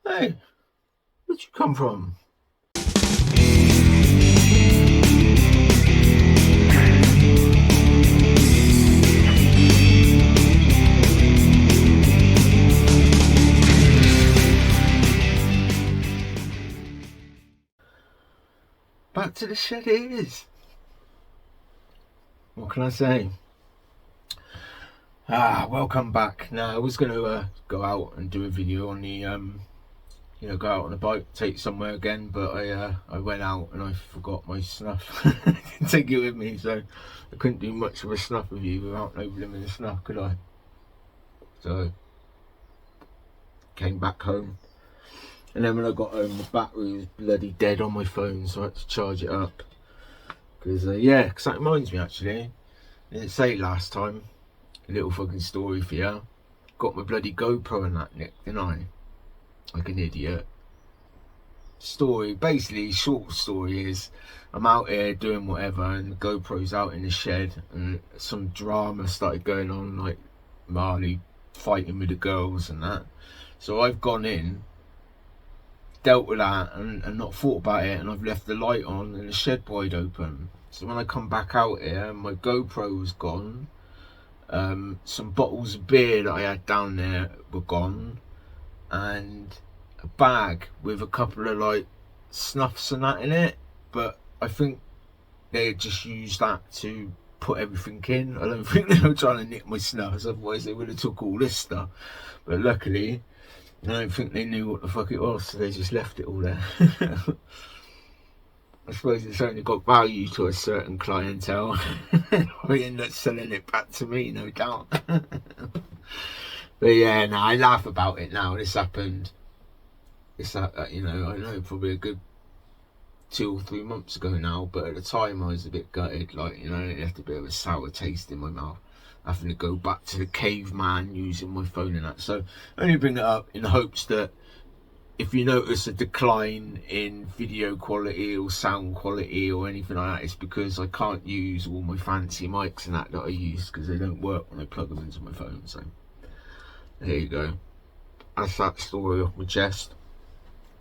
Hey, where'd you come from? Back to the shed it is. What can I say? Welcome back. Now, I was going to go out and do a video on the, go out on a bike, take somewhere again, but I went out and I forgot my snuff. I didn't take it with me, so I couldn't do much of a snuff review without no blooming snuff, could I? So, came back home. And then when I got home, the battery was bloody dead on my phone, so I had to charge it up. Because, because that reminds me actually, I didn't say it last time, a little fucking story for you. Got my bloody GoPro and that nick, didn't I? Like an idiot. Story, basically, short story is, I'm out here doing whatever, and the GoPro's out in the shed, and some drama started going on, like Marley fighting with the girls and that. So I've gone in, dealt with that and not thought about it, and I've left the light on and the shed wide open. So when I come back out here, my GoPro was gone. Some bottles of beer that I had down there were gone, and a bag with a couple of like snuffs and that in it, but I think they had just used that to put everything in. I don't think they were trying to nick my snuffs, otherwise they would have took all this stuff. But luckily I don't think they knew what the fuck it was, so they just left it all there. I suppose it's only got value to a certain clientele. We end up selling it back to me, no doubt. But yeah, no, I laugh about it now. This happened, I know, probably a good 2 or 3 months ago now, but at the time I was a bit gutted, like, it left a bit of a sour taste in my mouth, having to go back to the caveman using my phone and that. So I only bring it up in hopes that if you notice a decline in video quality or sound quality or anything like that, it's because I can't use all my fancy mics and that I use, because they don't work when I plug them into my phone. So there you go, that's that story off my chest.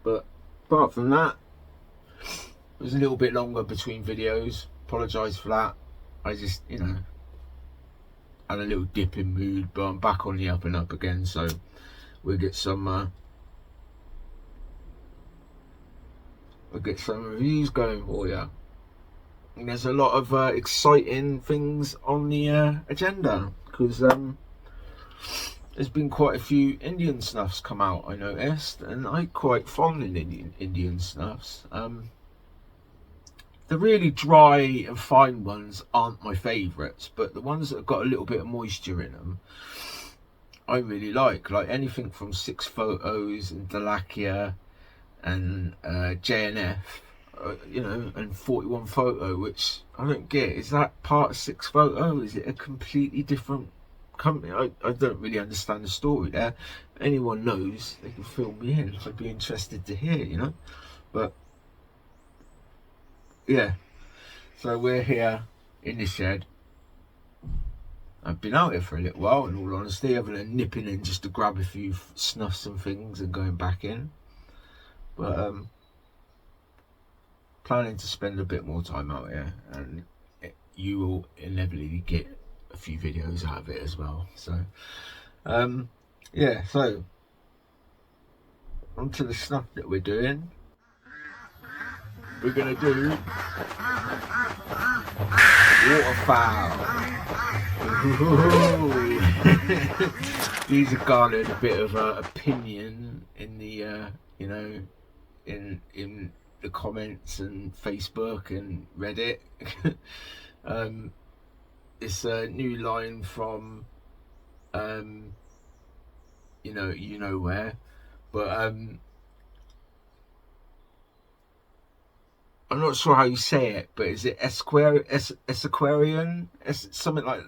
But apart from that, it was a little bit longer between videos. Apologise for that. I just, had a little dip in mood, but I'm back on the up and up again, so we'll get some reviews going for you. And there's a lot of exciting things on the agenda, because there's been quite a few Indian snuffs come out, I noticed, and I'm quite fond of Indian snuffs. The really dry and fine ones aren't my favourites, but the ones that have got a little bit of moisture in them, I really like anything from 6 Photos and Delakia and J&F, and 41 Photo, which I don't get. Is that part of 6 Photo? Is it a completely different company? I don't really understand the story there. If anyone knows, they can fill me in. I'd be interested to hear, But yeah, so we're here in the shed. I've been out here for a little while, in all honesty, having a nipping in just to grab a few snuffs and things and going back in. But planning to spend a bit more time out here, and you will inevitably get a few videos out of it as well. So so onto the snuff that we're doing. We're gonna do Water Fowl. These have garnered a bit of opinion in the in the comments and Facebook and Reddit. It's a new line from you know where, but I'm not sure how you say it, but is it Epicurean? Something like.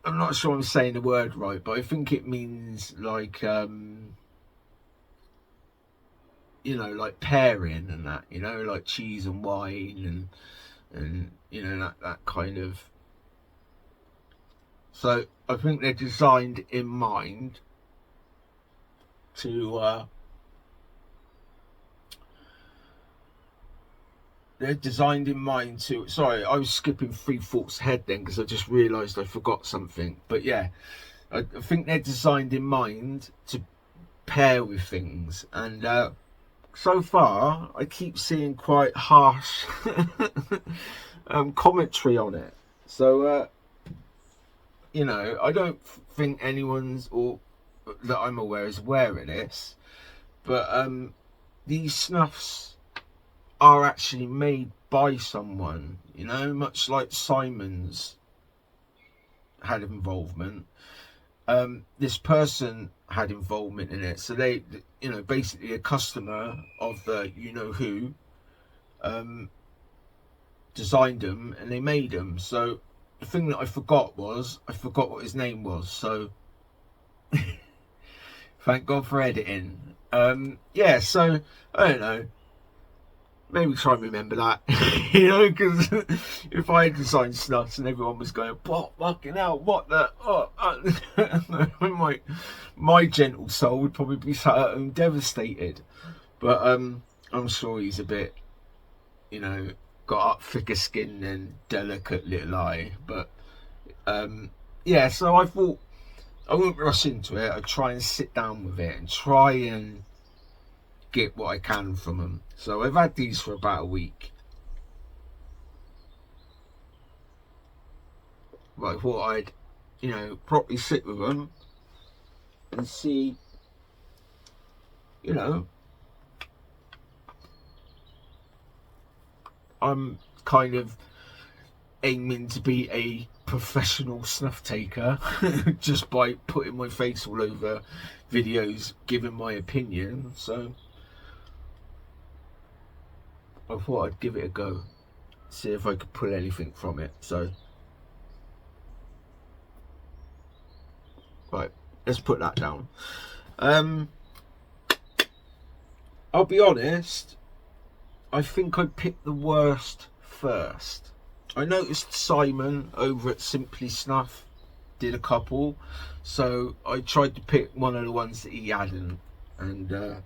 I'm not sure I'm saying the word right, but I think it means like like pairing and that, like cheese and wine and that kind of. So I think they're designed in mind to they're designed in mind to, sorry, I was skipping 3 thoughts ahead then because I just realised I forgot something. But yeah, I think they're designed in mind to pair with things, and so far I keep seeing quite harsh commentary on it. So you know, I don't think anyone's, or that I'm aware, is aware of this, but these snuffs are actually made by someone, you know, much like Simon's had involvement. This person had involvement in it, so they, you know, basically a customer of the you know who designed them and they made them. So the thing that I forgot was I forgot what his name was, so thank God for editing. Yeah, so I don't know, maybe try and remember that. You know, because if I had designed snuffs and everyone was going, what fucking hell, what the, my gentle soul would probably be sat at home devastated. But I'm sure he's a bit, you know, got up thicker skin than delicate little eye. But yeah, so I thought I wouldn't rush into it. I'd try and sit down with it and try and get what I can from them. So I've had these for about a week, but I thought I'd, you know, properly sit with them and see, you know, I'm kind of aiming to be a professional snuff taker just by putting my face all over videos giving my opinion. So I thought I'd give it a go, see if I could pull anything from it. So right, let's put that down. I'll be honest, I think I picked the worst first. I noticed Simon over at Simply Snuff did a couple, so I tried to pick one of the ones that he hadn't, and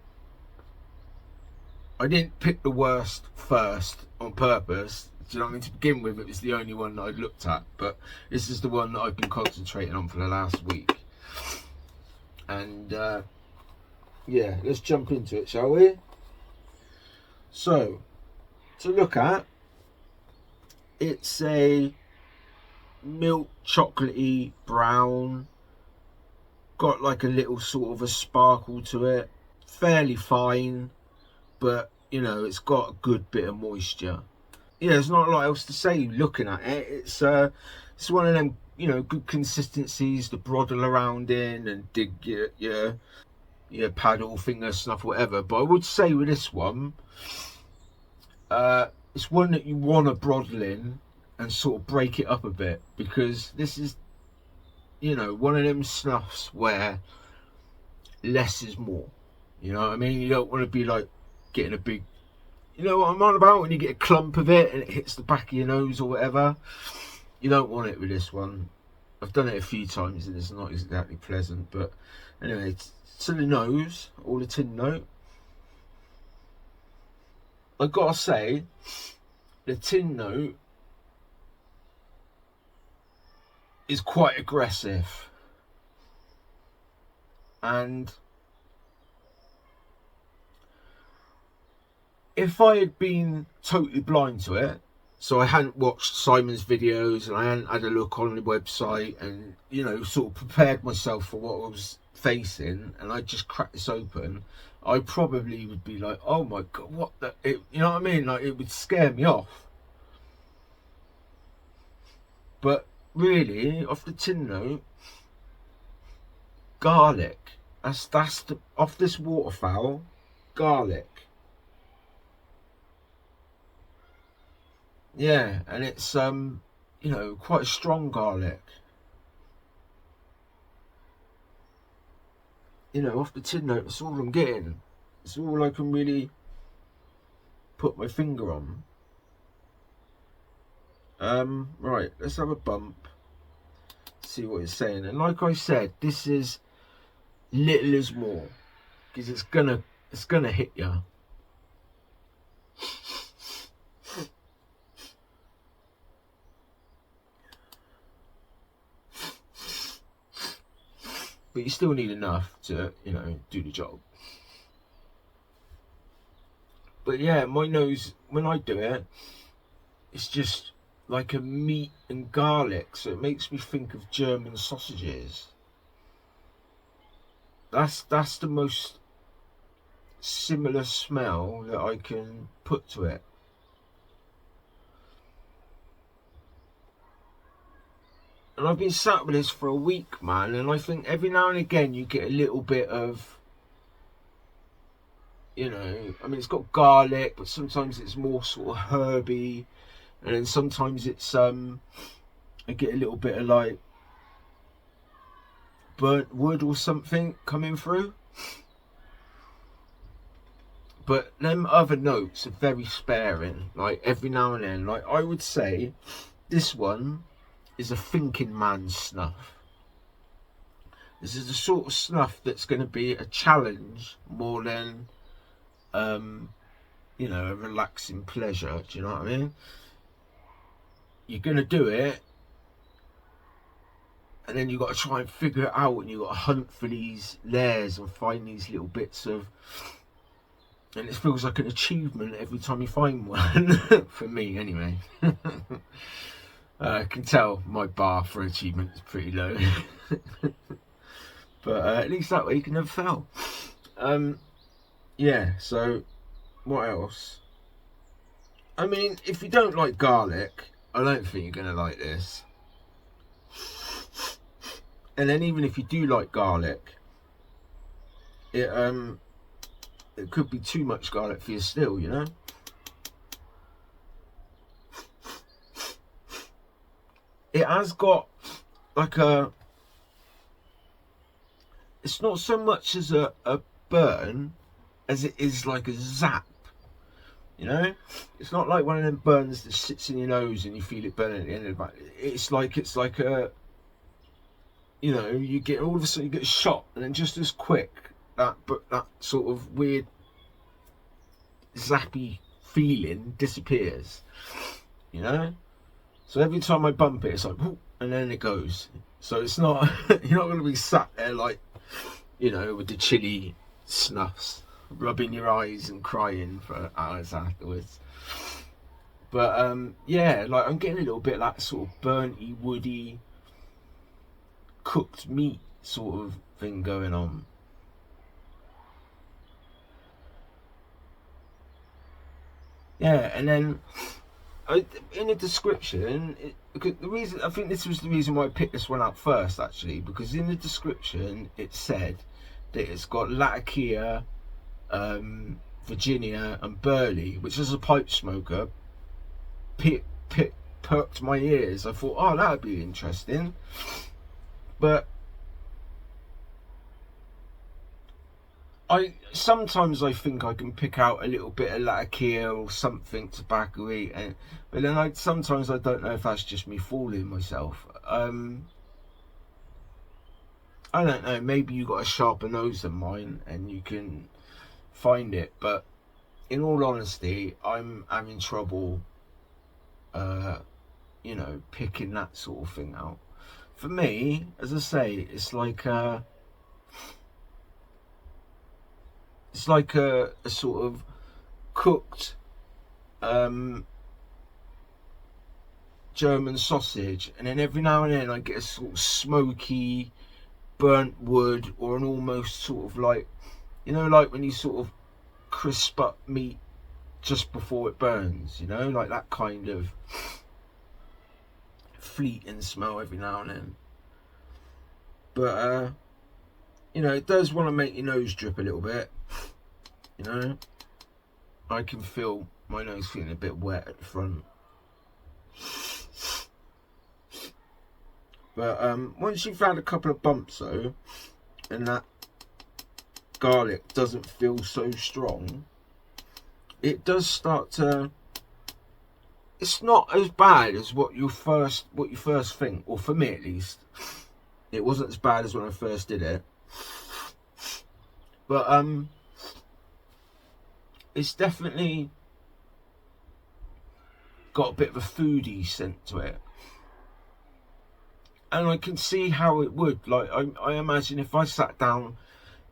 I didn't pick the worst first on purpose. Do you know what I mean? To begin with, it was the only one that I'd looked at, but this is the one that I've been concentrating on for the last week. And yeah, let's jump into it, shall we? So, to look at, it's a milk chocolatey brown, got like a little sort of a sparkle to it, fairly fine, but you know, it's got a good bit of moisture. Yeah, there's not a lot else to say looking at it. It's one of them, you know, good consistencies to broddle around in and dig your paddle, finger snuff, whatever. But I would say with this one, it's one that you want to broddle in and sort of break it up a bit, because this is, you know, one of them snuffs where less is more. You know what I mean? You don't want to be like getting a big, you know what I'm on about, when you get a clump of it and it hits the back of your nose or whatever. You don't want it with this one. I've done it a few times and it's not exactly pleasant. But anyway, to the nose, or the tin note, I've got to say, the tin note is quite aggressive. And if I had been totally blind to it, so I hadn't watched Simon's videos and I hadn't had a look on the website and, you know, sort of prepared myself for what I was facing, and I just cracked this open, I probably would be like, oh my God, what the, you know what I mean? Like, it would scare me off. But really, off the tin note, garlic. That's the, off this Water Fowl, garlic. Yeah, and it's you know, quite a strong garlic. You know, off the tin note, that's all I'm getting. It's all I can really put my finger on. Right, let's have a bump, see what it's saying. And like I said, this is little is more. because it's gonna hit you. But you still need enough to, you know, do the job. But yeah, my nose, when I do it, it's just like a meat and garlic, so it makes me think of German sausages. That's the most similar smell that I can put to it. And I've been sat with this for a week, man, and I think every now and again you get a little bit of, you know, I mean, it's got garlic, but sometimes it's more sort of herby, and then sometimes it's I get a little bit of like burnt wood or something coming through. But them other notes are very sparing, like every now and then. Like I would say this one is a thinking man's snuff. This is the sort of snuff that's going to be a challenge more than you know, a relaxing pleasure. Do you know what I mean? You're going to do it, and then you've got to try and figure it out, and you've got to hunt for these layers and find these little bits of, and it feels like an achievement every time you find one. For me anyway. I can tell my bar for achievement is pretty low. But at least that way you can never fail. Yeah, so what else? I mean, if you don't like garlic, I don't think you're going to like this. And then even if you do like garlic, it could be too much garlic for you still, you know? It has got like a, it's not so much as a burn as it is like a zap, you know? It's not like one of them burns that sits in your nose and you feel it burning at the end of the back. It's like a, you know, you get all of a sudden you get shot, and then just as quick that sort of weird zappy feeling disappears, you know? So every time I bump it, it's like, whoop, and then it goes. So it's not, you're not going to be sat there like, you know, with the chili snuffs, rubbing your eyes and crying for hours afterwards. But yeah, like I'm getting a little bit like sort of burnty, woody, cooked meat sort of thing going on. Yeah, and then in the description, the reason I think this was the reason why I picked this one out first, actually, because in the description it said that it's got Latakia, Virginia, and Burley, which as a pipe smoker perked my ears. I thought, oh, that would be interesting, but sometimes I think I can pick out a little bit of Latakia or something tobacco-y, but then sometimes I don't know if that's just me fooling myself. I don't know, maybe you got a sharper nose than mine and you can find it, but in all honesty, I'm having trouble you know, picking that sort of thing out. For me, as I say, it's like a sort of cooked German sausage, and then every now and then I get a sort of smoky burnt wood, or an almost sort of like, you know, like when you sort of crisp up meat just before it burns, you know, like that kind of fleeting smell every now and then. But you know, it does want to make your nose drip a little bit, you know. I can feel my nose feeling a bit wet at the front. But once you've had a couple of bumps though, and that garlic doesn't feel so strong, it does start to, it's not as bad as what you first think, or for me at least, it wasn't as bad as when I first did it. But it's definitely got a bit of a foodie scent to it, and I can see how it would. Like, I imagine if I sat down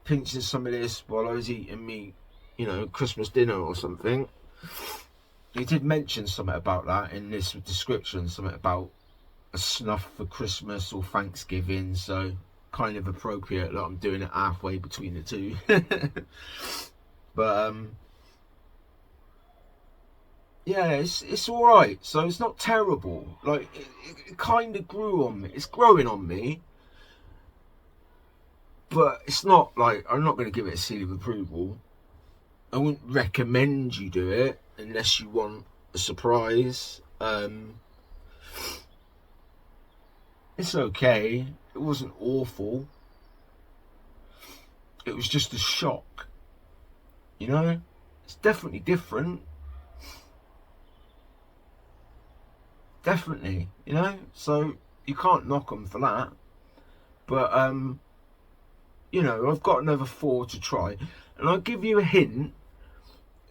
pinching some of this while I was eating me, you know, Christmas dinner or something. He did mention something about that in this description, something about a snuff for Christmas or Thanksgiving, so kind of appropriate that I'm doing it halfway between the two. But yeah, it's all right. So it's not terrible. Like, it kind of grew on me. It's growing on me, but it's not like, I'm not going to give it a seal of approval. I wouldn't recommend you do it unless you want a surprise. It's okay. It wasn't awful. It was just a shock. You know? It's definitely different. Definitely, you know? So you can't knock them for that. But, you know, I've got another 4 to try. And I'll give you a hint.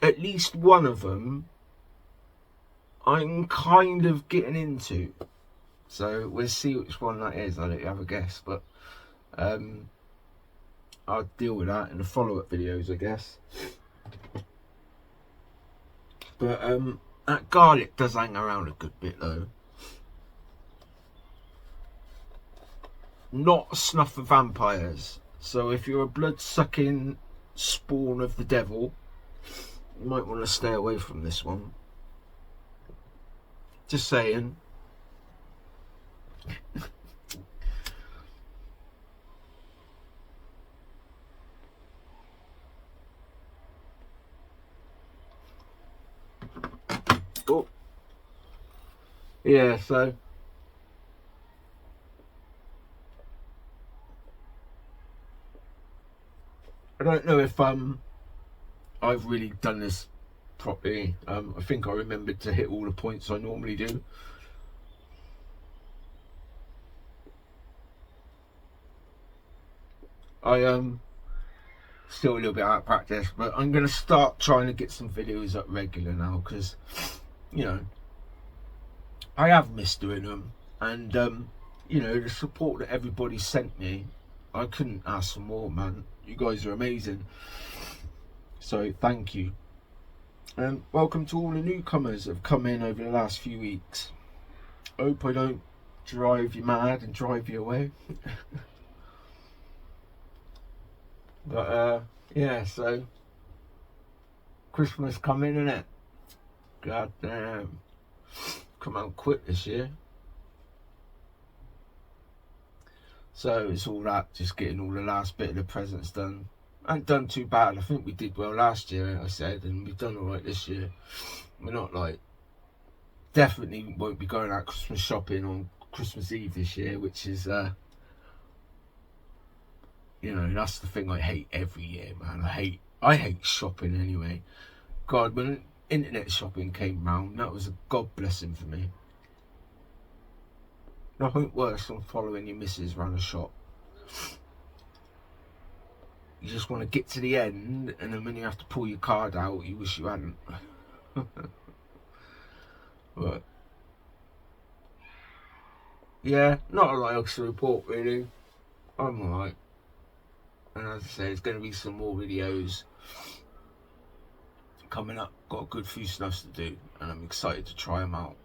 At least one of them I'm kind of getting into. So we'll see which one that is. I'll let you have a guess. But I'll deal with that in the follow-up videos, I guess. But that garlic does hang around a good bit, though. Not a snuff for vampires. So if you're a blood-sucking spawn of the devil, you might want to stay away from this one. Just saying. Oh. Yeah, so I don't know if I've really done this properly. I think I remembered to hit all the points I normally do. I still a little bit out of practice, but I'm gonna start trying to get some videos up regular now, because, you know, I have missed doing them, and you know, the support that everybody sent me, I couldn't ask for more, man. You guys are amazing, so thank you. And welcome to all the newcomers that have come in over the last few weeks. Hope I don't drive you mad and drive you away. But yeah, so Christmas coming, innit? God damn, come out quick this year. So it's all that, just getting all the last bit of the presents done. I ain't done too bad. I think we did well last year, I said, and we've done alright this year. We're not like, definitely won't be going out Christmas shopping on Christmas Eve this year, which is you know, that's the thing I hate every year, man. I hate shopping anyway. God, when internet shopping came round, that was a God blessing for me. Nothing worse than following your missus around a shop. You just want to get to the end, and then when you have to pull your card out, you wish you hadn't. But yeah, not a lot else to report really. I'm alright. And as I say, there's going to be some more videos coming up. Got a good few snuffs to do, and I'm excited to try them out.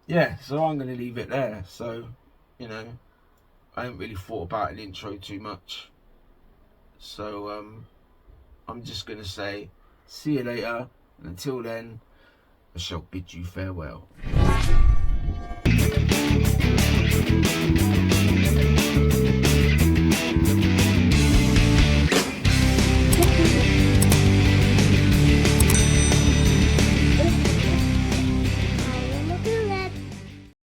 Yeah, so I'm going to leave it there. So, you know, I haven't really thought about an intro too much. So, I'm just going to say, see you later. And until then, I shall bid you farewell.